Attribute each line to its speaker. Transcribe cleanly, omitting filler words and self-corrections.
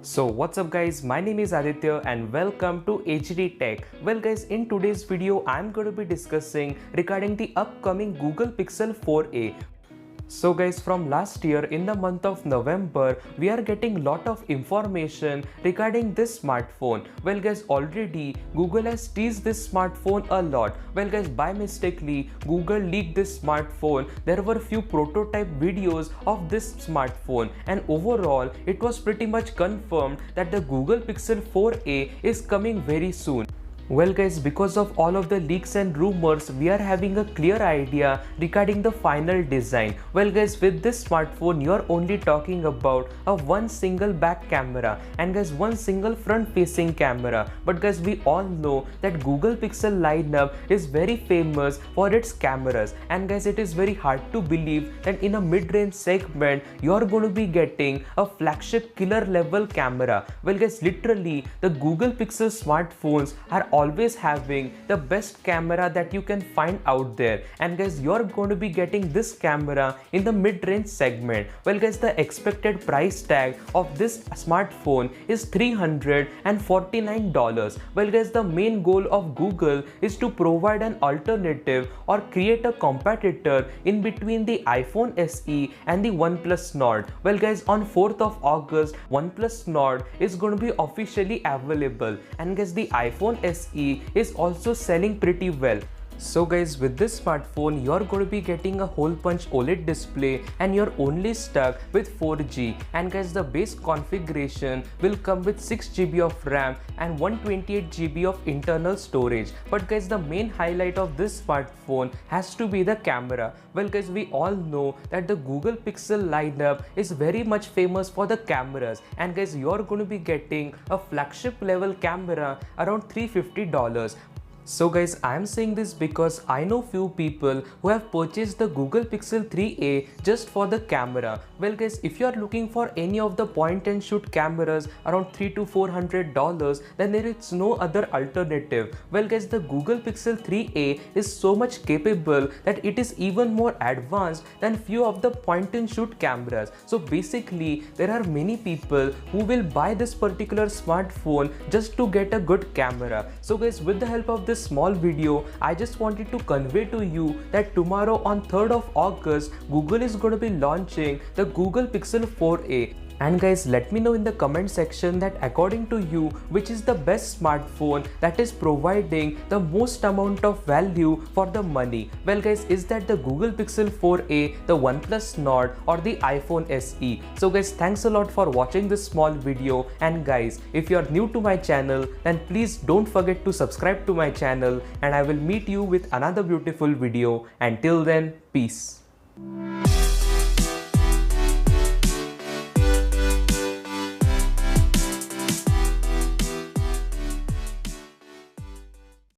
Speaker 1: So what's up guys, my name is Aditya and welcome to HD Tech. Well guys, in today's video I'm going to be discussing regarding the upcoming Google Pixel 4a. So guys, from last year in the month of November, we are getting lot of information regarding this smartphone. Well guys, already Google has teased this smartphone a lot. Well guys, by mistakenly Google leaked this smartphone. There were few prototype videos of this smartphone and overall it was pretty much confirmed that the Google Pixel 4a is coming very soon. Well guys, because of all of the leaks and rumors, we are having a clear idea regarding the final design. Well guys, with this smartphone, you are only talking about one single back camera and guys, one single front facing camera. But guys, we all know that Google Pixel lineup is very famous for its cameras. And guys, it is very hard to believe that in a mid-range segment, you are going to be getting a flagship killer level camera. Well guys, literally, the Google Pixel smartphones are always having the best camera that you can find out there, and guys, you're going to be getting this camera in the mid-range segment. Well guys, the expected price tag of this smartphone is $349. Well guys, the main goal of Google is to provide an alternative or create a competitor in between the iPhone SE and the OnePlus Nord. Well guys, on 4th of August, OnePlus Nord is going to be officially available, and guys, the iPhone SE is also selling pretty well. So guys, with this smartphone, you're going to be getting a hole punch OLED display and you're only stuck with 4G. And guys, the base configuration will come with 6GB of RAM and 128GB of internal storage. But guys, the main highlight of this smartphone has to be the camera. Well guys, we all know that the Google Pixel lineup is very much famous for the cameras. And guys, you're going to be getting a flagship level camera around $350. So guys, I am saying this because I know few people who have purchased the Google Pixel 3a just for the camera. Well guys, if you are looking for any of the point and shoot cameras around $300 to $400, then there is no other alternative. Well guys, the Google Pixel 3a is so much capable that it is even more advanced than few of the point and shoot cameras. So basically, there are many people who will buy this particular smartphone just to get a good camera. So guys, with the help of this small video, I just wanted to convey to you that tomorrow on 3rd of August, Google is going to be launching the Google Pixel 4a. And guys, let me know in the comment section that according to you, which is the best smartphone that is providing the most amount of value for the money. Well guys, is that the Google Pixel 4a, the OnePlus Nord or the iPhone SE? So guys, thanks a lot for watching this small video, and guys, if you are new to my channel, then please don't forget to subscribe to my channel, and I will meet you with another beautiful video. Until then, peace.